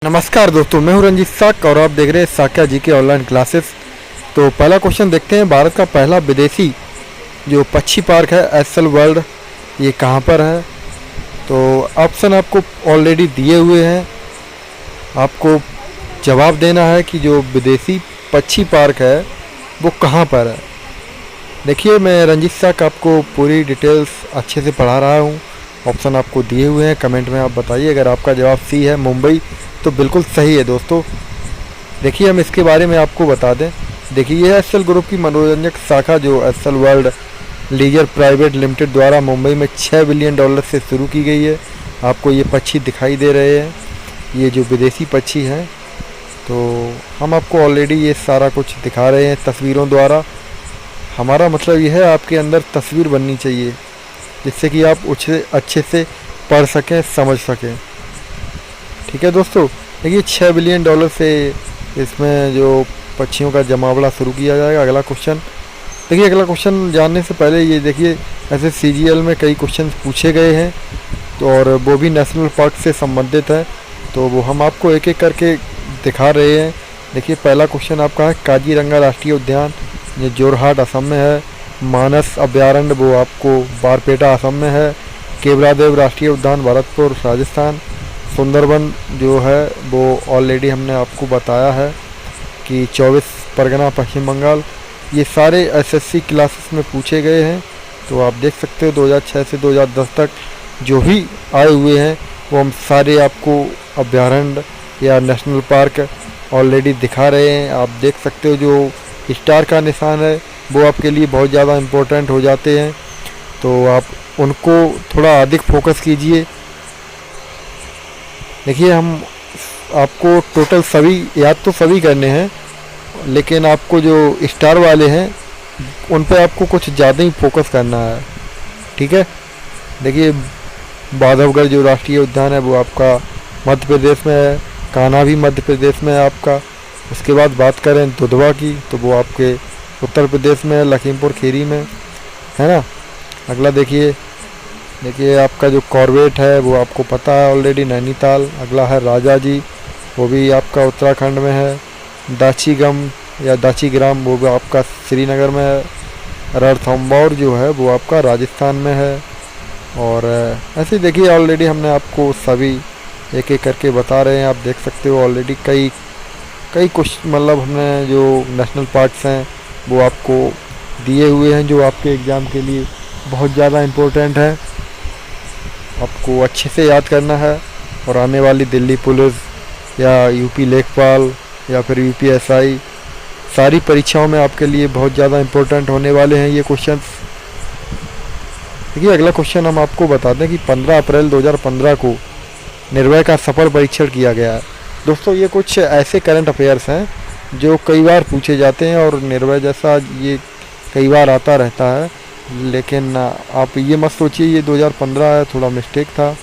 नमस्कार दोस्तों, मैं हूं रंजीत साक और आप देख रहे हैं साक्या जी के ऑनलाइन क्लासेस। तो पहला क्वेश्चन देखते हैं। भारत का पहला विदेशी जो पक्षी पार्क है एसएल वर्ल्ड, ये कहां पर है? तो ऑप्शन आपको ऑलरेडी दिए हुए हैं, आपको जवाब देना है कि जो विदेशी पक्षी पार्क है वो कहां पर है। देखिए, मैं रंजीत साक आपको पूरी डिटेल्स अच्छे से पढ़ा रहा हूं। ऑप्शन आपको दिए हुए हैं, कमेंट में आप बताइए। अगर आपका जवाब सी है मुंबई तो बिल्कुल सही है दोस्तों। देखिए, हम इसके बारे में आपको बता दें। देखिए, यह एसएल ग्रुप की मनोरंजक शाखा जो SL world leisure private limited द्वारा मुंबई में $6 बिलियन से शुरू की गई है। आपको ये पक्षी दिखाई दे रहे हैं, ये जो विदेशी पक्षी हैं। तो हम आपको ऑलरेडी ये सारा कुछ दिखा रहे हैं तस्वीरों द्वारा। हमारा मतलब यह है आपके अंदर तस्वीर बननी चाहिए जिससे कि आप उसे अच्छे से पढ़ सकें, समझ सकें। ठीक है दोस्तों, देखिए $6 बिलियन से इसमें जो पक्षियों का जमावड़ा शुरू किया जाएगा। अगला क्वेश्चन देखिए। अगला क्वेश्चन जानने से पहले ये देखिए, ऐसे सीजीएल में कई क्वेश्चन पूछे गए हैं तो और वो भी नेशनल पार्क से संबंधित है, तो वो हम आपको एक एक करके दिखा रहे हैं। देखिए, पहला क्वेश्चन आपका है काजीरंगा राष्ट्रीय उद्यान, ये जोरहाट असम में है। मानस अभ्यारण्य वो आपको बारपेटा असम में है। केवलादेव राष्ट्रीय उद्यान भरतपुर राजस्थान। सुंदरबन जो है वो ऑलरेडी हमने आपको बताया है कि 24 परगना पश्चिम बंगाल। ये सारे एसएससी क्लासेस में पूछे गए हैं, तो आप देख सकते हो 2006 से 2010 तक जो भी आए हुए हैं वो हम सारे आपको अभ्यारण्य या नेशनल पार्क ऑलरेडी दिखा रहे हैं। आप देख सकते हो जो स्टार का निशान है वो आपके लिए बहुत ज़्यादा इम्पोर्टेंट हो जाते हैं, तो आप उनको थोड़ा अधिक फोकस कीजिए। देखिए, हम आपको टोटल सभी याद तो सभी करने हैं, लेकिन आपको जो स्टार वाले हैं उन पे आपको कुछ ज़्यादा ही फोकस करना है। ठीक है, देखिए बांधवगढ़ जो राष्ट्रीय उद्यान है वो आपका मध्य प्रदेश में है। कान्हा भी मध्य प्रदेश में है आपका। उसके बाद बात करें दुधवा की तो वो आपके उत्तर प्रदेश में है, लखीमपुर खीरी में, है ना। अगला देखिए आपका जो कॉर्बेट है वो आपको पता है ऑलरेडी, नैनीताल। अगला है राजा जी, वो भी आपका उत्तराखंड में है। दाचीगम या दाचीग्राम वो भी आपका श्रीनगर में है। रणथंभौर जो है वो आपका राजस्थान में है। और ऐसे देखिए ऑलरेडी हमने आपको सभी एक एक करके बता रहे हैं। आप देख सकते हो ऑलरेडी कई कुछ मतलब हमने जो नेशनल पार्क्स हैं वो आपको दिए हुए हैं जो आपके एग्ज़ाम के लिए बहुत ज़्यादा इम्पोर्टेंट है। आपको अच्छे से याद करना है और आने वाली दिल्ली पुलिस या यूपी लेखपाल या फिर यूपीएसआई सारी परीक्षाओं में आपके लिए बहुत ज़्यादा इम्पोर्टेंट होने वाले हैं ये क्वेश्चंस। देखिए, अगला क्वेश्चन हम आपको बता दें कि 15 अप्रैल 2015 को निर्भया का सफल परीक्षण किया गया है। दोस्तों, ये कुछ ऐसे करंट अफेयर्स हैं जो कई बार पूछे जाते हैं और निर्भया जैसा ये कई बार आता रहता है, लेकिन आप ये मत सोचिए ये 2015 है, थोड़ा मिस्टेक था,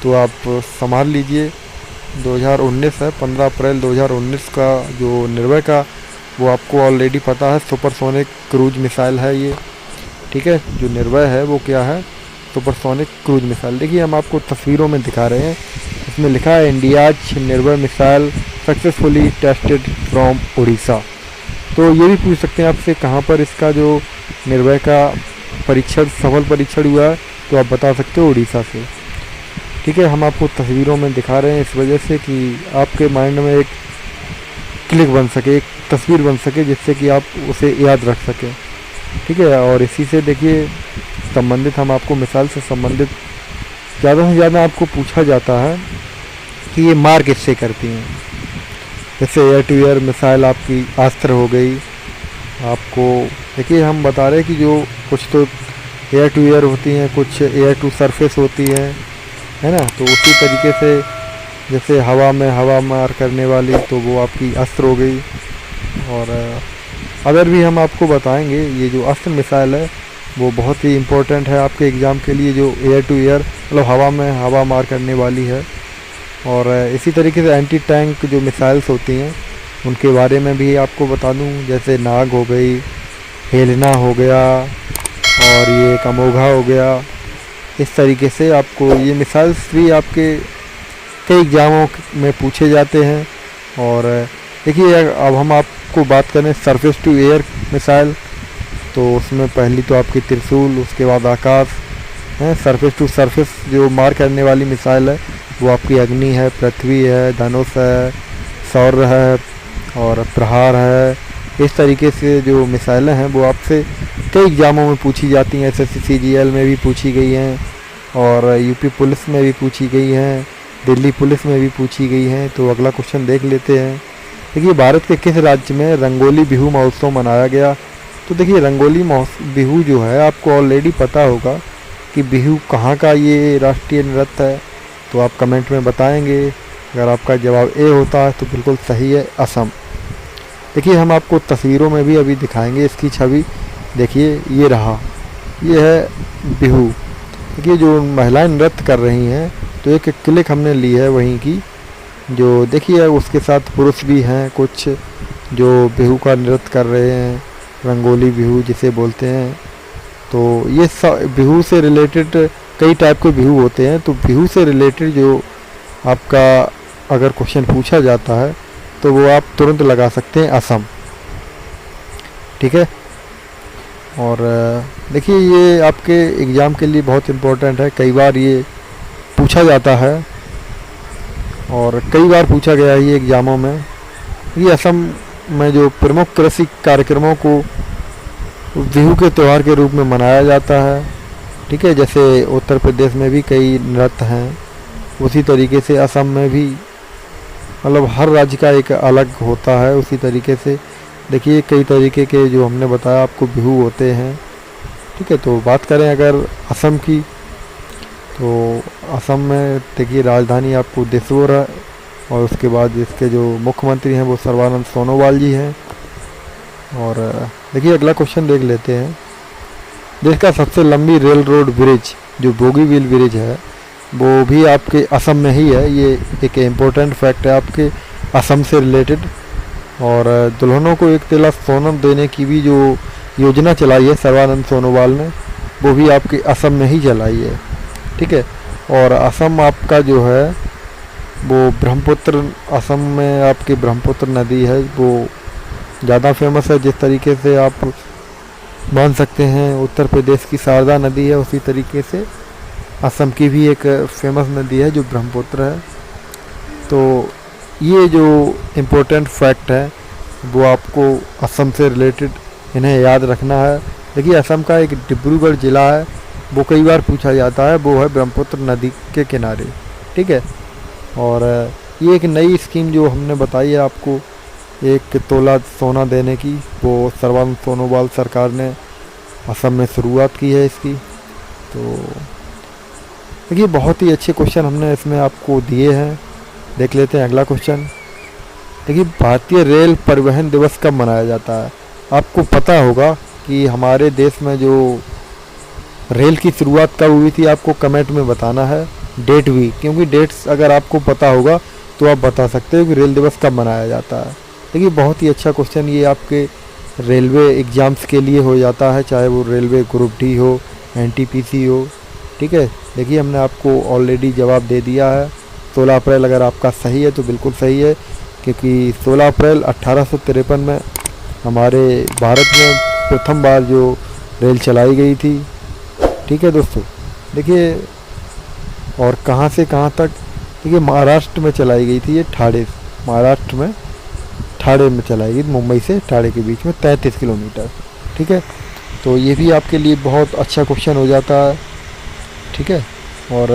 तो आप संभाल लीजिए। 2019 है, 15 अप्रैल 2019 का जो निर्भया का वो आपको ऑलरेडी पता है, सुपरसोनिक क्रूज मिसाइल है ये। ठीक है, जो निर्भया है वो क्या है, सुपरसोनिक क्रूज मिसाइल। देखिए, हम आपको तस्वीरों में दिखा रहे हैं, इसमें लिखा है India's Nirbhaya missile successfully tested from Orissa. तो ये भी पूछ सकते हैं आपसे कहाँ पर इसका जो निर्भया का सफल परीक्षण हुआ है, तो आप बता सकते हो उड़ीसा से। ठीक है, हम आपको तस्वीरों में दिखा रहे हैं इस वजह से कि आपके माइंड में एक क्लिक बन सके, एक तस्वीर बन सके जिससे कि आप उसे याद रख सकें। ठीक है, और इसी से देखिए संबंधित हम आपको मिसाइल से संबंधित ज़्यादा से ज़्यादा आपको पूछा जाता है कि ये मार किससे करती हैं। जैसे एयर टू एयर मिसाइल आपकी अस्त्र हो गई। आपको देखिए हम बता रहे हैं कि जो कुछ तो एयर टू एयर होती हैं, कुछ एयर टू सरफेस होती हैं, है ना। तो उसी तरीके से जैसे हवा मार करने वाली तो वो आपकी अस्त्र हो गई। और अगर भी हम आपको बताएंगे ये जो अस्त्र मिसाइल है वो बहुत ही इम्पोर्टेंट है आपके एग्ज़ाम के लिए, जो एयर टू एयर मतलब हवा मार करने वाली है। और इसी तरीके से एंटी टैंक जो मिसाइल्स होती हैं उनके बारे में भी आपको बता दूं, जैसे नाग हो गई, हेलना हो गया और ये कमोघा हो गया। इस तरीके से आपको ये मिसाइल्स भी आपके कई एग्ज़ामों में पूछे जाते हैं। और देखिए अब हम आपको बात करें सरफेस टू एयर मिसाइल, तो उसमें पहली तो आपकी त्रिशूल, उसके बाद आकाश है। सरफेस टू सरफेस जो मार करने वाली मिसाइल है वो आपकी अग्नि है, पृथ्वी है, धनुष है, सौर्य है और प्रहार है। इस तरीके से जो मिसाइलें हैं वो आपसे कई एग्ज़ामों में पूछी जाती हैं। SSC CGL में भी पूछी गई हैं और UP पुलिस में भी पूछी गई हैं, दिल्ली पुलिस में भी पूछी गई हैं। तो अगला क्वेश्चन देख लेते हैं। देखिए भारत के किस राज्य में रंगोली बिहू महोत्सव मनाया गया? तो देखिए रंगोली बिहू जो है आपको ऑलरेडी पता होगा कि बिहू कहाँ का ये राष्ट्रीय नृत्य है, तो आप कमेंट में बताएंगे। अगर आपका जवाब ए होता है तो बिल्कुल सही है, असम। देखिए हम आपको तस्वीरों में भी अभी दिखाएंगे इसकी छवि। देखिए ये रहा, ये है बिहू। देखिए जो महिलाएं नृत्य कर रही हैं, तो एक क्लिक हमने ली है वहीं की, जो देखिए उसके साथ पुरुष भी हैं कुछ जो बिहू का नृत्य कर रहे हैं, रंगोली बिहू जिसे बोलते हैं। तो ये बिहू से रिलेटेड कई टाइप के बिहू होते हैं, तो बिहू से रिलेटेड जो आपका अगर क्वेश्चन पूछा जाता है तो वो आप तुरंत लगा सकते हैं असम, ठीक है। और देखिए ये आपके एग्ज़ाम के लिए बहुत इम्पोर्टेंट है, कई बार ये पूछा जाता है और कई बार पूछा गया है ये एग्ज़ामों में। ये असम में जो प्रमुख कृषि कार्यक्रमों को बिहू के त्यौहार के रूप में मनाया जाता है, ठीक है। जैसे उत्तर प्रदेश में भी कई नृत्य हैं, उसी तरीके से असम में भी, मतलब हर राज्य का एक अलग होता है। उसी तरीके से देखिए कई तरीके के जो हमने बताया आपको बिहू होते हैं, ठीक है। तो बात करें अगर असम की, तो असम में देखिए राजधानी आपको दिसपुर है और उसके बाद इसके जो मुख्यमंत्री हैं वो सर्बानंद सोनोवाल जी हैं। और देखिए अगला क्वेश्चन देख लेते हैं। देश का सबसे लंबी रेल रोड ब्रिज जो बोगीबील ब्रिज है वो भी आपके असम में ही है। ये एक इम्पोर्टेंट फैक्ट है आपके असम से रिलेटेड। और दुल्हनों को 1 तोला सोना देने की भी जो योजना चलाई है सर्बानंद सोनोवाल ने, वो भी आपके असम में ही चलाई है, ठीक है। और असम आपका जो है वो ब्रह्मपुत्र, असम में आपकी ब्रह्मपुत्र नदी है वो ज़्यादा फेमस है। जिस तरीके से आप मान सकते हैं उत्तर प्रदेश की शारदा नदी है, उसी तरीके से असम की भी एक फेमस नदी है जो ब्रह्मपुत्र है। तो ये जो इम्पोर्टेंट फैक्ट है वो आपको असम से रिलेटेड इन्हें याद रखना है। देखिए असम का एक डिब्रूगढ़ ज़िला है, वो कई बार पूछा जाता है, वो है ब्रह्मपुत्र नदी के किनारे, ठीक है। और ये एक नई स्कीम जो हमने बताई है आपको 1 तोला सोना देने की, वो सर्बानंद सोनोवाल सरकार ने असम में शुरुआत की है इसकी। तो देखिए बहुत ही अच्छे क्वेश्चन हमने इसमें आपको दिए हैं। देख लेते हैं अगला क्वेश्चन। देखिए भारतीय रेल परिवहन दिवस कब मनाया जाता है? आपको पता होगा कि हमारे देश में जो रेल की शुरुआत कब हुई थी, आपको कमेंट में बताना है, डेट भी, क्योंकि डेट्स अगर आपको पता होगा तो आप बता सकते हो कि रेल दिवस कब मनाया जाता है। देखिए बहुत ही अच्छा क्वेश्चन ये आपके रेलवे एग्ज़ाम्स के लिए हो जाता है, चाहे वो रेलवे ग्रुप डी हो, NTPC हो, ठीक है। देखिए हमने आपको ऑलरेडी जवाब दे दिया है। 16 अप्रैल अगर आपका सही है तो बिल्कुल सही है, क्योंकि 16 अप्रैल 1853 में हमारे भारत में प्रथम बार जो रेल चलाई गई थी, ठीक है दोस्तों। देखिए और कहाँ से कहाँ तक, देखिए महाराष्ट्र में चलाई गई थी ये, ठाणे, महाराष्ट्र में ठाणे में चलाई गई, मुंबई से ठाणे के बीच में 33 किलोमीटर, ठीक है। तो ये भी आपके लिए बहुत अच्छा क्वेश्चन हो जाता है, ठीक है। और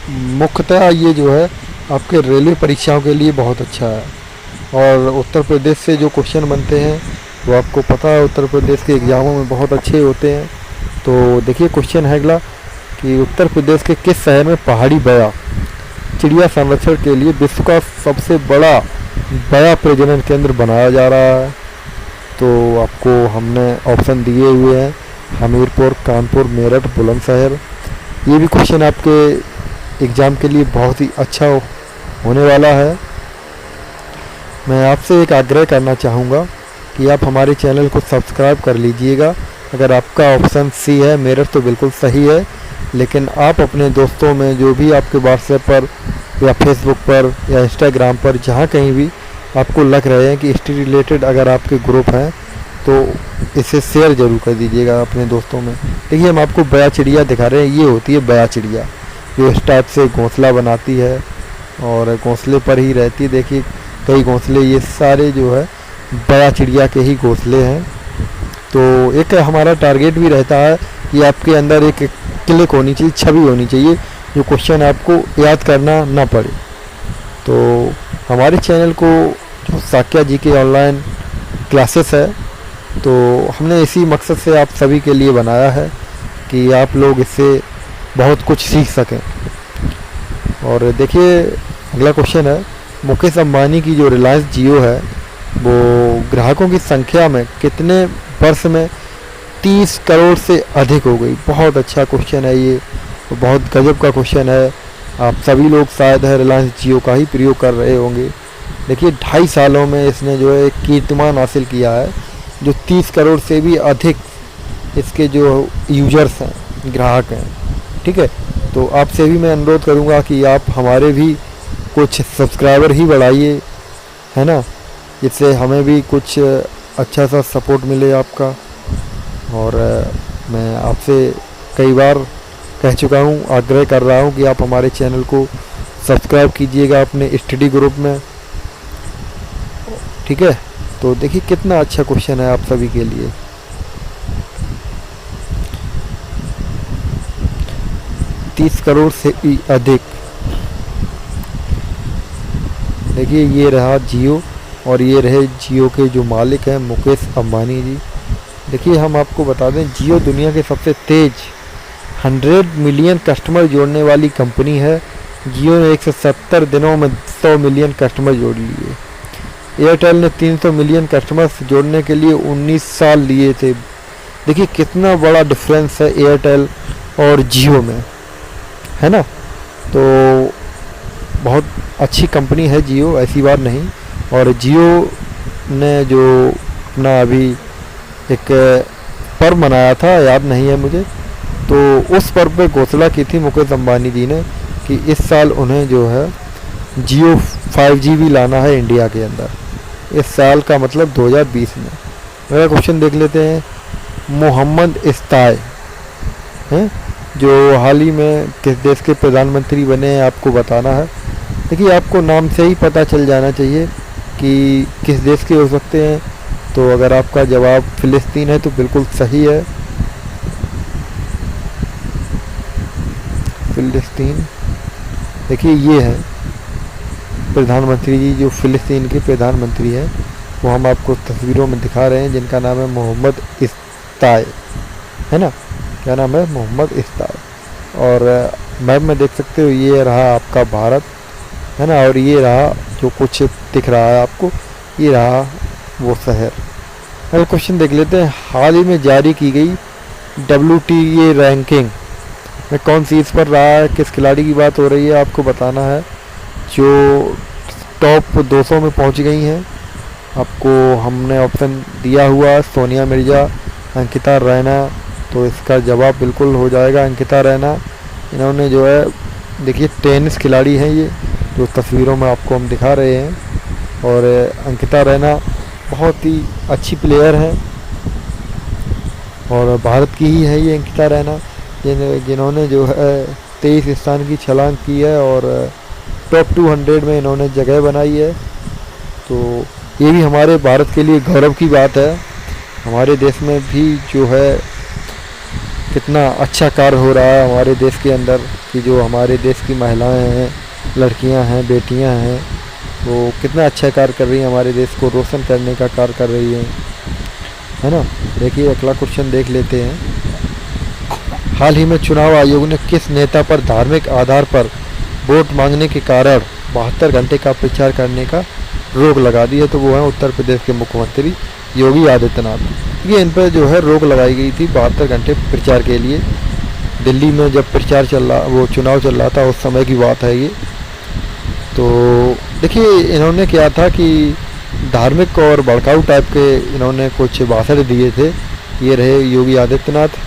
मुख्यतः ये जो है आपके रेलवे परीक्षाओं के लिए बहुत अच्छा है। और उत्तर प्रदेश से जो क्वेश्चन बनते हैं वो आपको पता है उत्तर प्रदेश के एग्ज़ामों में बहुत अच्छे होते हैं। तो देखिए क्वेश्चन है अगला कि उत्तर प्रदेश के किस शहर में पहाड़ी बया चिड़िया संरक्षण के लिए विश्व का सबसे बड़ा बया प्रजनन केंद्र बनाया जा रहा है? तो आपको हमने ऑप्शन दिए हुए हैं, हमीरपुर, कानपुर, मेरठ, बुलंदशहर। ये भी क्वेश्चन आपके एग्ज़ाम के लिए बहुत ही अच्छा होने वाला है। मैं आपसे एक आग्रह करना चाहूँगा कि आप हमारे चैनल को सब्सक्राइब कर लीजिएगा। अगर आपका ऑप्शन सी है मेरठ तो बिल्कुल सही है, लेकिन आप अपने दोस्तों में जो भी आपके व्हाट्सएप पर या फेसबुक पर या इंस्टाग्राम पर, जहाँ कहीं भी आपको लग रहे हैं कि इससे रिलेटेड अगर आपके ग्रुप हैं तो इसे शेयर ज़रूर कर दीजिएगा अपने दोस्तों में। देखिए हम आपको बया चिड़िया दिखा रहे हैं, ये होती है बया चिड़िया जो इस टाइप से घोंसला बनाती है और घोंसले पर ही रहती है। देखिए कई घोंसले, ये सारे जो है बया चिड़िया के ही घोंसले हैं। तो एक हमारा टारगेट भी रहता है कि आपके अंदर एक क्लिक होनी चाहिए, छवि होनी चाहिए, जो क्वेश्चन आपको याद करना ना पड़े। तो हमारे चैनल को जो साक्या जी के ऑनलाइन क्लासेस है, तो हमने इसी मकसद से आप सभी के लिए बनाया है कि आप लोग इससे बहुत कुछ सीख सकें। और देखिए अगला क्वेश्चन है, मुकेश अंबानी की जो रिलायंस जियो है वो ग्राहकों की संख्या में कितने वर्ष में 30 करोड़ से अधिक हो गई। बहुत अच्छा क्वेश्चन है ये, बहुत गजब का क्वेश्चन है। आप सभी लोग शायद है रिलायंस जियो का ही प्रयोग कर रहे होंगे। देखिए 2.5 सालों में इसने जो है एक कीर्तिमान हासिल किया है, जो 30 करोड़ से भी अधिक इसके जो यूजर्स हैं, ग्राहक हैं। ठीक है, तो आपसे भी मैं अनुरोध करूंगा कि आप हमारे भी कुछ सब्सक्राइबर ही बढ़ाइए, है ना, जिससे हमें भी कुछ अच्छा सा सपोर्ट मिले आपका। और मैं आपसे कई बार कह चुका हूँ, आग्रह कर रहा हूँ कि आप हमारे चैनल को सब्सक्राइब कीजिएगा अपने स्टडी ग्रुप में। ठीक है, तो देखिए कितना अच्छा क्वेश्चन है आप सभी के लिए। तीस करोड़ से भी अधिक। देखिए ये रहा जियो और ये रहे जियो के जो मालिक हैं मुकेश अंबानी जी। देखिए हम आपको बता दें, जियो दुनिया के सबसे तेज़ 100 मिलियन कस्टमर जोड़ने वाली कंपनी है। जियो ने 170 दिनों में 100 मिलियन कस्टमर जोड़ लिए। एयरटेल ने 300 मिलियन कस्टमर्स जोड़ने के लिए 19 साल लिए थे। देखिए कितना बड़ा डिफरेंस है एयरटेल और जियो में, है ना। तो बहुत अच्छी कंपनी है जियो, ऐसी बात नहीं। और जियो ने जो अपना अभी एक पर्व मनाया था, याद नहीं है मुझे, तो उस पर्व पे घोषणा की थी मुकेश अंबानी जी ने कि इस साल उन्हें जो है जियो 5G भी लाना है इंडिया के अंदर। इस साल का मतलब 2020 में। मेरा क्वेश्चन देख लेते हैं। मोहम्मद इस्ताय हैं जो हाल ही में किस देश के प्रधानमंत्री बने हैं, आपको बताना है। देखिए आपको नाम से ही पता चल जाना चाहिए कि किस देश के हो सकते हैं। तो अगर आपका जवाब फ़िलिस्तीन है तो बिल्कुल सही है, फ़िलिस्तीन। देखिए ये है प्रधानमंत्री जी जो फ़िलिस्तीन के प्रधानमंत्री हैं, वो हम आपको तस्वीरों में दिखा रहे हैं, जिनका नाम है मोहम्मद इस्ताय, है ना। क्या नाम है? मोहम्मद इस्ताय। और मैप में देख सकते हो ये रहा आपका भारत, है ना, और ये रहा जो कुछ दिख रहा है आपको, ये रहा वो शहर। अगला क्वेश्चन देख लेते हैं। हाल ही में जारी की गई WTA रैंकिंग में कौन सी इस पर रहा है, किस खिलाड़ी की बात हो रही है, आपको बताना है। जो टॉप 200 में पहुंच गई हैं, आपको हमने ऑप्शन दिया हुआ सोनिया मिर्ज़ा, अंकिता रैना। तो इसका जवाब बिल्कुल हो जाएगा अंकिता रैना। इन्होंने जो है, देखिए टेनिस खिलाड़ी हैं ये, जो तस्वीरों में आपको हम दिखा रहे हैं। और अंकिता रैना बहुत ही अच्छी प्लेयर हैं और भारत की ही है ये अंकिता रैना, जिन्होंने जो है 23 स्थान की छलांग की है और टॉप 200 में इन्होंने जगह बनाई है। तो ये भी हमारे भारत के लिए गौरव की बात है। हमारे देश में भी जो है कितना अच्छा कार्य हो रहा है हमारे देश के अंदर, कि जो हमारे देश की महिलाएं हैं, लड़कियां हैं, बेटियां हैं, वो कितना अच्छा कार्य कर रही हैं, हमारे देश को रोशन करने का कार्य कर रही हैं, है ना। देखिए अगला क्वेश्चन देख लेते हैं। हाल ही में चुनाव आयोग ने किस नेता पर धार्मिक आधार पर वोट मांगने के कारण 72 घंटे का प्रचार करने का रोक लगा दी है? तो वो है उत्तर प्रदेश के मुख्यमंत्री योगी आदित्यनाथ। ये इन पर जो है रोक लगाई गई थी 72 घंटे प्रचार के लिए। दिल्ली में जब प्रचार चल रहा, वो चुनाव चल रहा था, उस समय की बात है ये। तो देखिए इन्होंने क्या था कि धार्मिक और भड़काऊ टाइप के इन्होंने कुछ भाषण दिए थे। ये रहे योगी आदित्यनाथ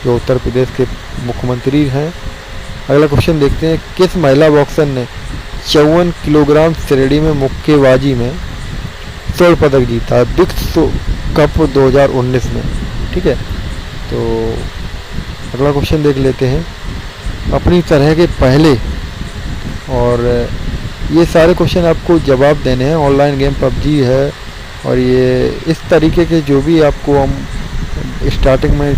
जो उत्तर प्रदेश के मुख्यमंत्री हैं। अगला क्वेश्चन देखते हैं। किस महिला बॉक्सर ने 54 किलोग्राम श्रेणी में मुक्केबाजी में स्वर्ण पदक जीता विश्व कप 2019 में। ठीक है, तो अगला क्वेश्चन देख लेते हैं। अपनी तरह के पहले, और ये सारे क्वेश्चन आपको जवाब देने हैं। ऑनलाइन गेम पबजी है, और ये इस तरीके के जो भी आपको हम स्टार्टिंग में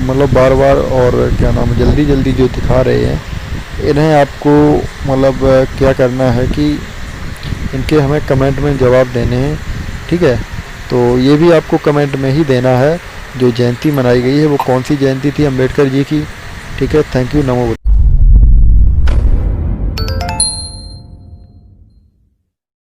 मतलब बार बार और क्या नाम है जल्दी जल्दी जो दिखा रहे हैं, इन्हें आपको मतलब क्या करना है कि इनके हमें कमेंट में जवाब देने हैं। ठीक है, तो ये भी आपको कमेंट में ही देना है। जो जयंती मनाई गई है वो कौन सी जयंती थी अम्बेडकर जी की। ठीक है, थैंक यू, नमो बुद्धाय।